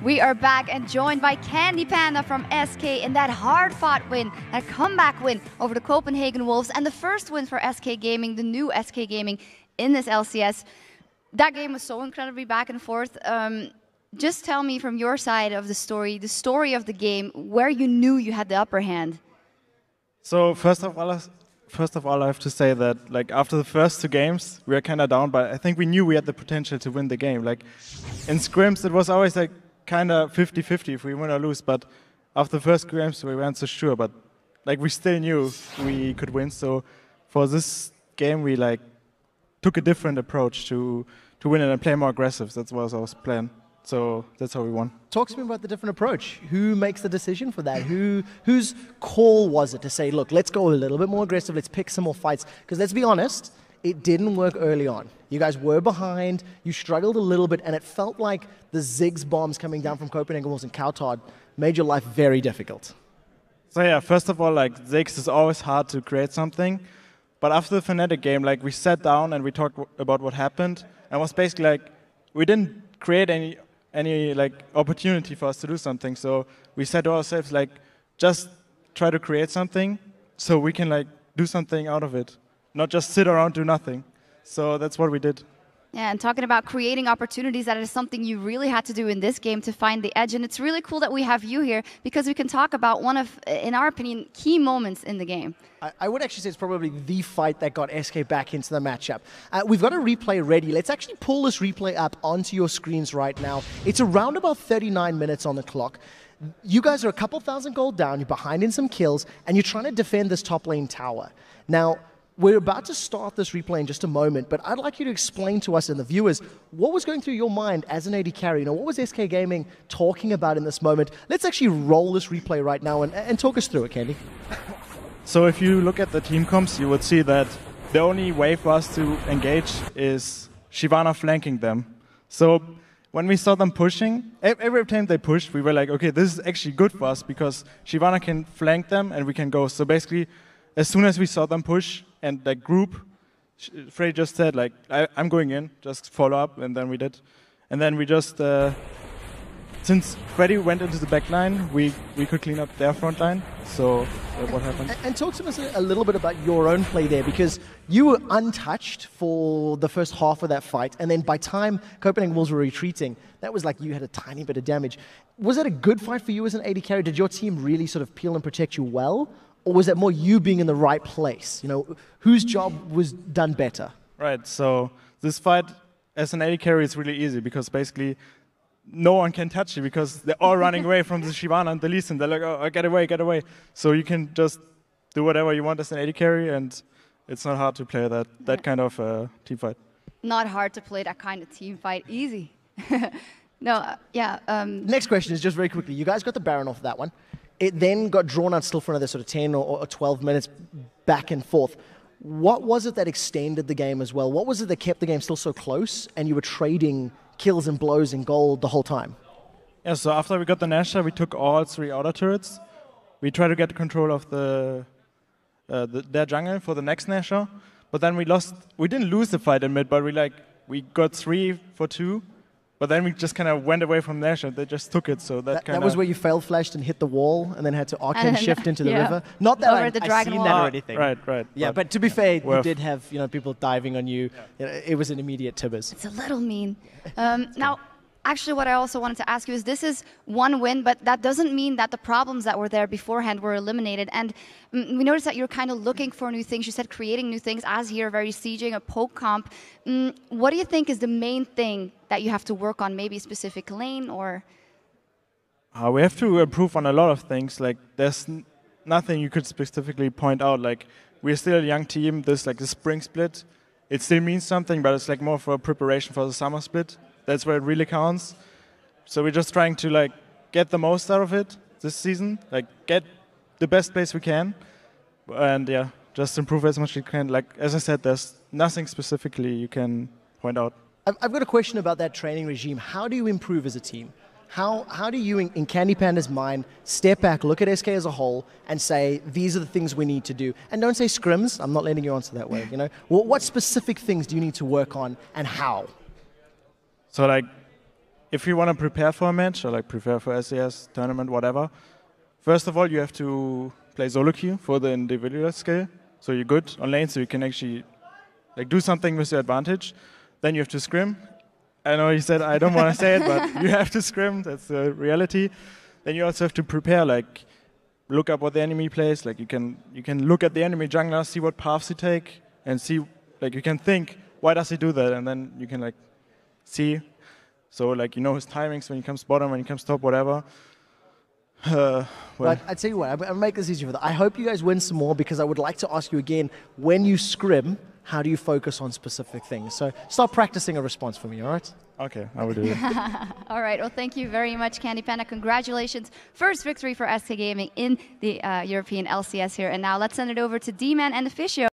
We are back and joined by Candy Panda from SK in that hard-fought win, that comeback win over the Copenhagen Wolves, and the first win for SK Gaming, the new SK Gaming in this LCS. That game was so incredibly back and forth. Just tell me from your side of the story of the game, where you knew you had the upper hand. So first of all, I have to say that after the first two games, we were kind of down, but I think we knew we had the potential to win the game. In scrims, it was always kind of 50-50 if we win or lose, but after the first scrims, we weren't so sure, but we still knew we could win. So for this game, we took a different approach to win it and play more aggressive. That was our plan. So that's how we won. Talk to me about the different approach. Who makes the decision for that? Whose call was it to say, look, let's go a little bit more aggressive, let's pick some more fights? Because let's be honest, it didn't work early on. You guys were behind, you struggled a little bit, and it felt like the Ziggs bombs coming down from Copenhagen Wolves and Kautard made your life very difficult. So yeah, first of all, Ziggs is always hard to create something. But after the Fnatic game, we sat down and we talked about what happened. And it was basically we didn't create any opportunity for us to do something. So we said to ourselves, just try to create something so we can do something out of it, not just sit around, do nothing. So that's what we did. Yeah, and talking about creating opportunities, that is something you really had to do in this game to find the edge. And it's really cool that we have you here because we can talk about one of, in our opinion, key moments in the game. I would actually say it's probably the fight that got SK back into the matchup. We've got a replay ready. Let's actually pull this replay up onto your screens right now. It's around about 39 minutes on the clock. You guys are a couple thousand gold down, you're behind in some kills, and you're trying to defend this top lane tower. Now, we're about to start this replay in just a moment, but I'd like you to explain to us and the viewers what was going through your mind as an AD carry. What was SK Gaming talking about in this moment? Let's actually roll this replay right now and talk us through it, Candy. So if you look at the team comps, you would see that the only way for us to engage is Shyvana flanking them. So when we saw them pushing, every time they pushed, we were like, okay, this is actually good for us because Shyvana can flank them and we can go. So basically, as soon as we saw them push and group, Frey just said I'm going in, just follow up, and then we did. And then we just, since Freddy went into the back line, we could clean up their front line. So that's what happened. And talk to us a little bit about your own play there, because you were untouched for the first half of that fight, and then by time Copenhagen Wolves were retreating, that was you had a tiny bit of damage. Was it a good fight for you as an AD carry? Did your team really sort of peel and protect you well? Or was it more you being in the right place? Whose job was done better? Right, so this fight as an AD carry is really easy because basically no one can touch you because they're all running away from the Shyvana and the Lee Sin. They're like, oh, get away, get away. So you can just do whatever you want as an AD carry, and it's not hard to play that kind of team fight. Not hard to play that kind of team fight, easy. Next question is just very quickly. You guys got the Baron off that one. It then got drawn out still for another sort of 10 or 12 minutes back and forth. What was it that extended the game as well? What was it that kept the game still so close and you were trading kills and blows and gold the whole time? Yeah, so after we got the Nasher, we took all 3 outer turrets. We tried to get control of their jungle for the next Nasher, but then we lost. We didn't lose the fight in mid, but we got 3 for 2. But then we just kind of went away from Nash and they just took it. So that was where you fail flashed and hit the wall and then had to arcane shift into the river. Not that I've seen that or anything. Right. Yeah, but to be fair, you did have people diving on you. Yeah. It was an immediate tibbers. It's a little mean. Now, actually, what I also wanted to ask you is this is one win, but that doesn't mean that the problems that were there beforehand were eliminated. And we noticed that you're kind of looking for new things. You said creating new things, as here, very sieging, a poke comp. What do you think is the main thing that you have to work on, maybe a specific lane or? We have to improve on a lot of things. There's nothing you could specifically point out. We're still a young team. This the spring split, it still means something, but it's more for a preparation for the summer split. That's where it really counts. So we're just trying to get the most out of it this season, get the best place we can, and yeah, just improve as much as you can. As I said, there's nothing specifically you can point out. I've got a question about that training regime. How do you improve as a team? How do you, in Candy Panda's mind, step back, look at SK as a whole, and say, these are the things we need to do? And don't say scrims. I'm not letting you answer that way. What specific things do you need to work on, and how? So if you want to prepare for a match or like prepare for LCS tournament, whatever, first of all you have to play solo queue for the individual skill, so you're good on lane, so you can actually like do something with your advantage. Then you have to scrim. I know you said I don't want to say it, but you have to scrim. That's the reality. Then you also have to prepare, like look up what the enemy plays. Like you can look at the enemy jungler, see what paths he take, and see, like you can think, why does he do that? And then you can like see. So like you know his timings when he comes bottom, when he comes top, whatever. But I tell you what, I'll make this easier for that. I hope you guys win some more, because I would like to ask you again, when you scrim, how do you focus on specific things? So start practicing a response for me, all right? Okay, I will do it. All right, well, thank you very much, Candy Panda. Congratulations. First victory for SK Gaming in the European LCS here. And now let's send it over to D-Man and the Fisio.